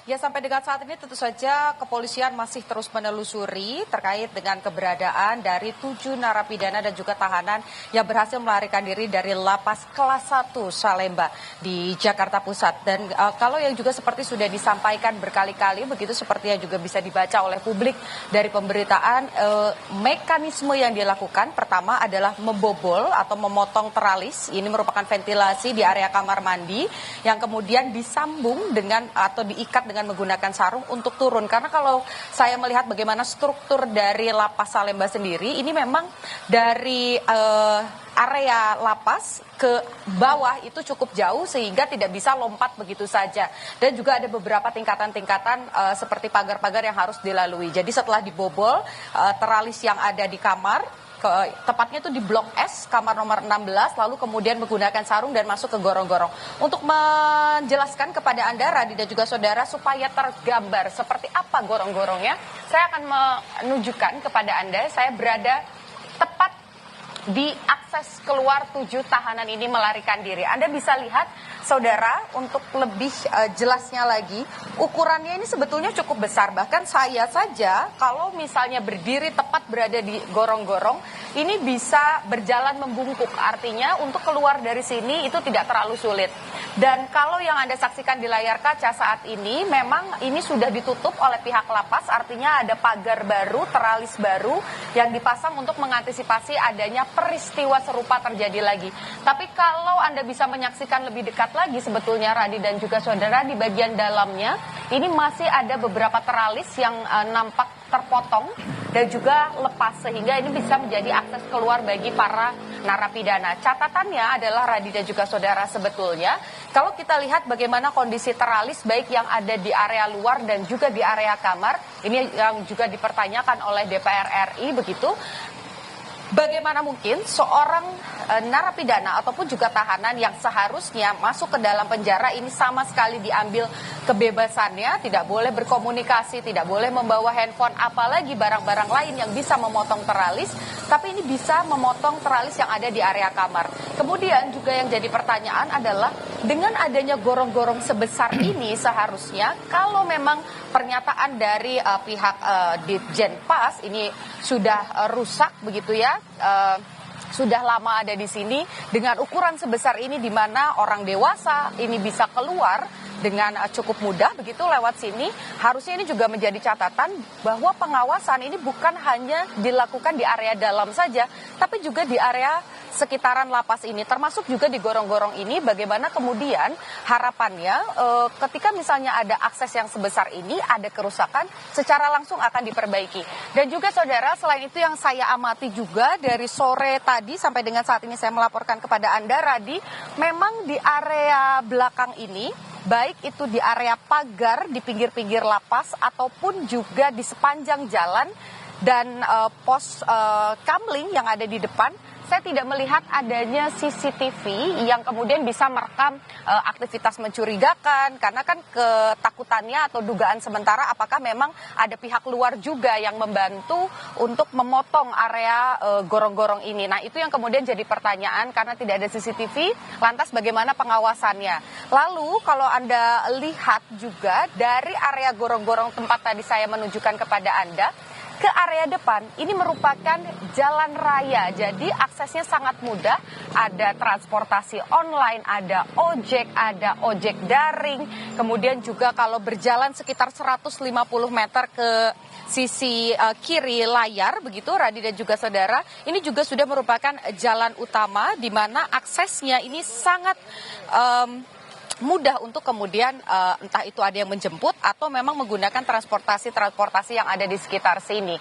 Ya, sampai dengan saat ini tentu saja kepolisian masih terus menelusuri terkait dengan keberadaan dari 7 narapidana dan juga tahanan yang berhasil melarikan diri dari lapas kelas 1 Salemba di Jakarta Pusat. Dan kalau yang juga seperti sudah disampaikan berkali-kali, begitu seperti yang juga bisa dibaca oleh publik dari pemberitaan, mekanisme yang dilakukan pertama adalah membobol atau memotong teralis. Ini merupakan ventilasi di area kamar mandi yang kemudian disambung dengan atau diikat dengan menggunakan sarung untuk turun. Karena kalau saya melihat bagaimana struktur dari lapas Salemba sendiri, ini memang dari area lapas ke bawah itu cukup jauh sehingga tidak bisa lompat begitu saja. Dan juga ada beberapa tingkatan-tingkatan seperti pagar-pagar yang harus dilalui. Jadi setelah dibobol teralis yang ada di kamar, tepatnya itu di Blok S, kamar nomor 16, lalu kemudian menggunakan sarung dan masuk ke gorong-gorong. Untuk menjelaskan kepada Anda, Radi dan juga saudara, supaya tergambar seperti apa gorong-gorongnya, saya akan menunjukkan kepada Anda, saya berada tepat di akses keluar 7 tahanan ini melarikan diri. Anda bisa lihat, saudara, untuk lebih jelasnya lagi, ukurannya ini sebetulnya cukup besar. Bahkan saya saja, kalau misalnya berdiri tepat berada di gorong-gorong, ini bisa berjalan membungkuk. Artinya untuk keluar dari sini itu tidak terlalu sulit. Dan kalau yang Anda saksikan di layar kaca saat ini, memang ini sudah ditutup oleh pihak lapas, artinya ada pagar baru, teralis baru yang dipasang untuk mengantisipasi adanya peristiwa serupa terjadi lagi. Tapi kalau Anda bisa menyaksikan lebih dekat lagi sebetulnya, Radi dan juga saudara, di bagian dalamnya ini masih ada beberapa teralis yang nampak terpotong dan juga lepas, sehingga ini bisa menjadi akses keluar bagi para narapidana. Catatannya adalah, Radi dan juga saudara, sebetulnya kalau kita lihat bagaimana kondisi teralis baik yang ada di area luar dan juga di area kamar, ini yang juga dipertanyakan oleh DPR RI begitu. Bagaimana mungkin seorang narapidana ataupun juga tahanan yang seharusnya masuk ke dalam penjara ini sama sekali diambil kebebasannya, tidak boleh berkomunikasi, tidak boleh membawa handphone, apalagi barang-barang lain yang bisa memotong teralis, tapi ini bisa memotong teralis yang ada di area kamar. Kemudian juga yang jadi pertanyaan adalah, dengan adanya gorong-gorong sebesar ini seharusnya kalau memang pernyataan dari pihak Ditjen Pas ini sudah rusak begitu ya, sudah lama ada di sini dengan ukuran sebesar ini, di mana orang dewasa ini bisa keluar dengan cukup mudah begitu lewat sini. Harusnya ini juga menjadi catatan bahwa pengawasan ini bukan hanya dilakukan di area dalam saja, tapi juga di area sekitaran lapas ini, termasuk juga di gorong-gorong ini. Bagaimana kemudian harapannya ketika misalnya ada akses yang sebesar ini, ada kerusakan, secara langsung akan diperbaiki. Dan juga saudara, selain itu yang saya amati juga dari sore tadi sampai dengan saat ini saya melaporkan kepada Anda, Radi, memang di area belakang ini, baik itu di area pagar di pinggir-pinggir lapas ataupun juga di sepanjang jalan dan pos kamling yang ada di depan, saya tidak melihat adanya CCTV yang kemudian bisa merekam aktivitas mencurigakan, karena kan ketakutannya atau dugaan sementara apakah memang ada pihak luar juga yang membantu untuk memotong area gorong-gorong ini. Nah, itu yang kemudian jadi pertanyaan, karena tidak ada CCTV, lantas bagaimana pengawasannya? Lalu kalau Anda lihat juga dari area gorong-gorong tempat tadi saya menunjukkan kepada Anda, ke area depan ini merupakan jalan raya, jadi aksesnya sangat mudah. Ada transportasi online, ada ojek daring, kemudian juga kalau berjalan sekitar 150 meter ke sisi kiri layar begitu, Radi dan juga saudara, ini juga sudah merupakan jalan utama di mana aksesnya ini sangat mudah untuk kemudian entah itu ada yang menjemput atau memang menggunakan transportasi yang ada di sekitar sini.